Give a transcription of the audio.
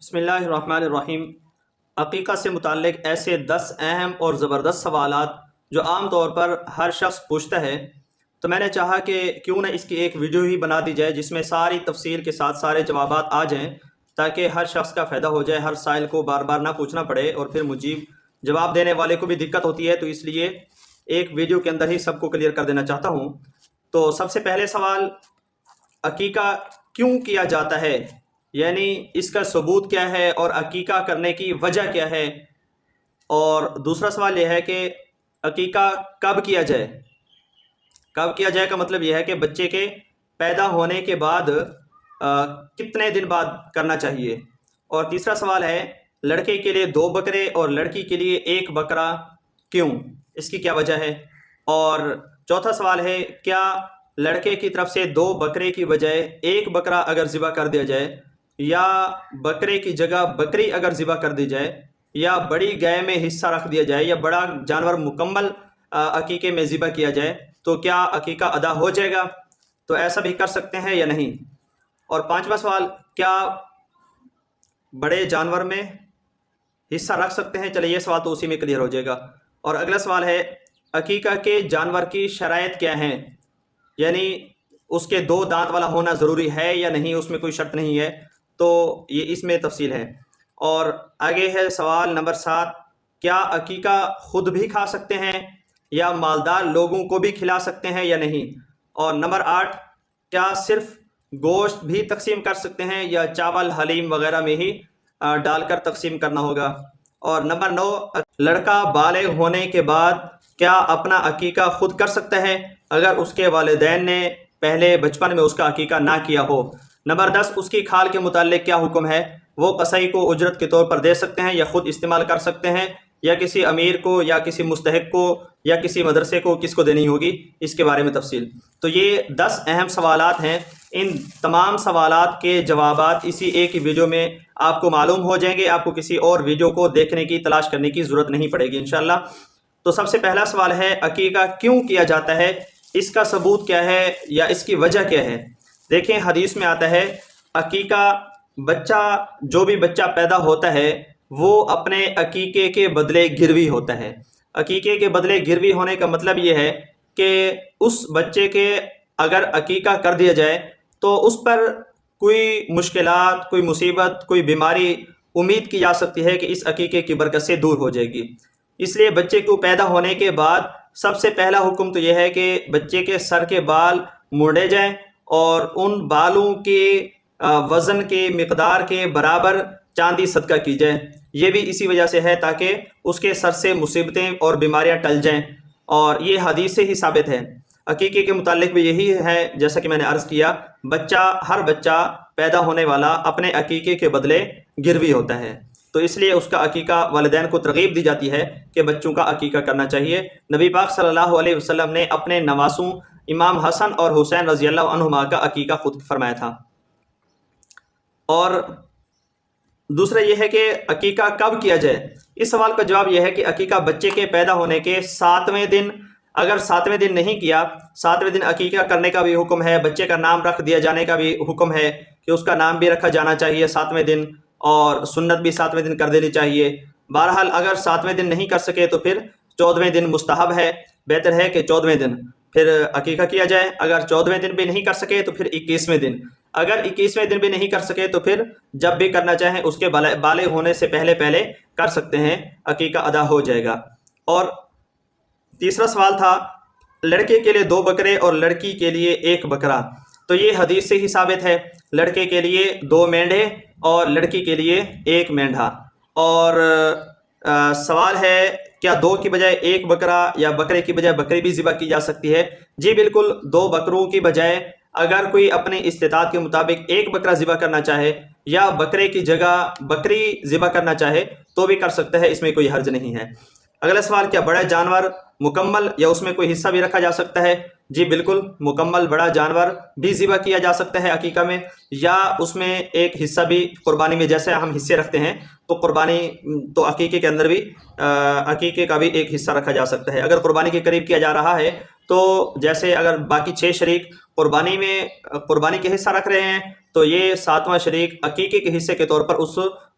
بسم اللہ الرحمن الرحیم۔ عقیقہ سے متعلق ایسے 10 اہم اور زبردست سوالات جو عام طور پر ہر شخص پوچھتا ہے، تو میں نے چاہا کہ کیوں نہ اس کی ایک ویڈیو ہی بنا دی جائے جس میں ساری تفصیل کے ساتھ سارے جوابات آ جائیں، تاکہ ہر شخص کا فائدہ ہو جائے، ہر سائل کو بار بار نہ پوچھنا پڑے اور پھر مجیب جواب دینے والے کو بھی دقت ہوتی ہے، تو اس لیے ایک ویڈیو کے اندر ہی سب کو کلیئر کر دینا چاہتا ہوں۔ تو سب سے پہلے سوال، عقیقہ کیوں کیا جاتا ہے، یعنی اس کا ثبوت کیا ہے اور عقیقہ کرنے کی وجہ کیا ہے؟ اور دوسرا سوال یہ ہے کہ عقیقہ کب کیا جائے؟ کب کیا جائے کا مطلب یہ ہے کہ بچے کے پیدا ہونے کے بعد کتنے دن بعد کرنا چاہیے؟ اور تیسرا سوال ہے، لڑکے کے لیے 2 بکرے اور لڑکی کے لیے 1 بکرا کیوں؟ اس کی کیا وجہ ہے؟ اور چوتھا سوال ہے، کیا لڑکے کی طرف سے 2 بکرے کی بجائے 1 بکرا اگر ذبح کر دیا جائے، یا بکرے کی جگہ بکری اگر ذبح کر دی جائے، یا بڑی گائے میں حصہ رکھ دیا جائے، یا بڑا جانور مکمل عقیقے میں ذبح کیا جائے، تو کیا عقیقہ ادا ہو جائے گا؟ تو ایسا بھی کر سکتے ہیں یا نہیں؟ اور پانچواں سوال، کیا بڑے جانور میں حصہ رکھ سکتے ہیں؟ چلے یہ سوال تو اسی میں کلیئر ہو جائے گا۔ اور اگلا سوال ہے، عقیقہ کے جانور کی شرائط کیا ہیں، یعنی اس کے 2 دانت والا ہونا ضروری ہے یا نہیں، اس میں کوئی شرط نہیں ہے، تو یہ اس میں تفصیل ہے۔ اور آگے ہے سوال نمبر 7، کیا عقیقہ خود بھی کھا سکتے ہیں یا مالدار لوگوں کو بھی کھلا سکتے ہیں یا نہیں؟ اور نمبر 8، کیا صرف گوشت بھی تقسیم کر سکتے ہیں یا چاول حلیم وغیرہ میں ہی ڈال کر تقسیم کرنا ہوگا؟ اور نمبر 9، لڑکا بالغ ہونے کے بعد کیا اپنا عقیقہ خود کر سکتا ہے اگر اس کے والدین نے پہلے بچپن میں اس کا عقیقہ نہ کیا ہو؟ نمبر 10، اس کی کھال کے متعلق کیا حکم ہے؟ وہ قصائی کو اجرت کے طور پر دے سکتے ہیں یا خود استعمال کر سکتے ہیں، یا کسی امیر کو یا کسی مستحق کو یا کسی مدرسے کو کس کو دینی ہوگی؟ اس کے بارے میں تفصیل۔ تو یہ 10 اہم سوالات ہیں، ان تمام سوالات کے جوابات اسی ایک ہی ویڈیو میں آپ کو معلوم ہو جائیں گے، آپ کو کسی اور ویڈیو کو دیکھنے کی تلاش کرنے کی ضرورت نہیں پڑے گی انشاءاللہ۔ تو سب سے پہلا سوال ہے، عقیقہ کیوں کیا جاتا ہے، اس کا ثبوت کیا ہے یا اس کی وجہ کیا ہے؟ دیکھیں، حدیث میں آتا ہے، عقیقہ جو بھی بچہ پیدا ہوتا ہے وہ اپنے عقیقے کے بدلے گروی ہوتا ہے۔ عقیقے کے بدلے گروی ہونے کا مطلب یہ ہے کہ اس بچے کے اگر عقیقہ کر دیا جائے تو اس پر کوئی مشکلات، کوئی مصیبت، کوئی بیماری امید کی جا سکتی ہے کہ اس عقیقے کی برکت سے دور ہو جائے گی۔ اس لیے بچے کو پیدا ہونے کے بعد سب سے پہلا حکم تو یہ ہے کہ بچے کے سر کے بال مونڈے جائیں اور ان بالوں کے وزن کے مقدار کے برابر چاندی صدقہ کی جائے۔ یہ بھی اسی وجہ سے ہے تاکہ اس کے سر سے مصیبتیں اور بیماریاں ٹل جائیں، اور یہ حدیث سے ہی ثابت ہے۔ عقیقے کے متعلق بھی یہی ہے، جیسا کہ میں نے عرض کیا، ہر بچہ پیدا ہونے والا اپنے عقیقے کے بدلے گروی ہوتا ہے، تو اس لیے اس کا عقیقہ والدین کو ترغیب دی جاتی ہے کہ بچوں کا عقیقہ کرنا چاہیے۔ نبی پاک صلی اللہ علیہ وسلم نے اپنے نواسوں امام حسن اور حسین رضی اللہ عنہما کا عقیقہ خود فرمایا تھا۔ اور دوسرا یہ ہے کہ عقیقہ کب کیا جائے؟ اس سوال کا جواب یہ ہے کہ عقیقہ بچے کے پیدا ہونے کے 7ویں دن، اگر 7ویں دن نہیں کیا، 7ویں دن عقیقہ کرنے کا بھی حکم ہے، بچے کا نام رکھ دیا جانے کا بھی حکم ہے کہ اس کا نام بھی رکھا جانا چاہیے 7ویں دن، اور سنت بھی 7ویں دن کر دینی چاہیے۔ بہرحال اگر 7ویں دن نہیں کر سکے تو پھر 14ویں دن مستحب ہے، بہتر ہے کہ 14ویں دن پھر عقیقہ کیا جائے۔ اگر 14ویں دن بھی نہیں کر سکے تو پھر 21ویں دن، اگر 21ویں دن بھی نہیں کر سکے تو پھر جب بھی کرنا چاہیں اس کے بالغ ہونے سے پہلے کر سکتے ہیں، عقیقہ ادا ہو جائے گا۔ اور تیسرا سوال تھا، لڑکے کے لیے 2 بکرے اور لڑکی کے لیے 1 بکرا، تو یہ حدیث سے ہی ثابت ہے، لڑکے کے لیے 2 مینڈھے اور لڑکی کے لیے 1 مینڈھا۔ اور سوال ہے، کیا 2 کی بجائے 1 بکرا یا بکرے کی بجائے بکری بھی ذبح کی جا سکتی ہے؟ جی بالکل، 2 بکروں کی بجائے اگر کوئی اپنی استطاعت کے مطابق 1 بکرا ذبح کرنا چاہے یا بکرے کی جگہ بکری ذبح کرنا چاہے تو بھی کر سکتا ہے، اس میں کوئی حرج نہیں ہے۔ اگلا سوال، کیا بڑا جانور مکمل یا اس میں کوئی حصہ بھی رکھا جا سکتا ہے؟ جی بالکل، مکمل بڑا جانور بھی ذبح کیا جا سکتا ہے عقیقہ میں، یا اس میں ایک حصہ بھی قربانی میں، جیسے ہم حصے رکھتے ہیں تو قربانی تو عقیقے کے اندر بھی عقیقے کا بھی ایک حصہ رکھا جا سکتا ہے۔ اگر قربانی کے قریب کیا جا رہا ہے تو جیسے اگر باقی 6 شریک قربانی میں قربانی کے حصہ رکھ رہے ہیں تو یہ 7واں شریک عقیقے کے حصے کے طور پر اس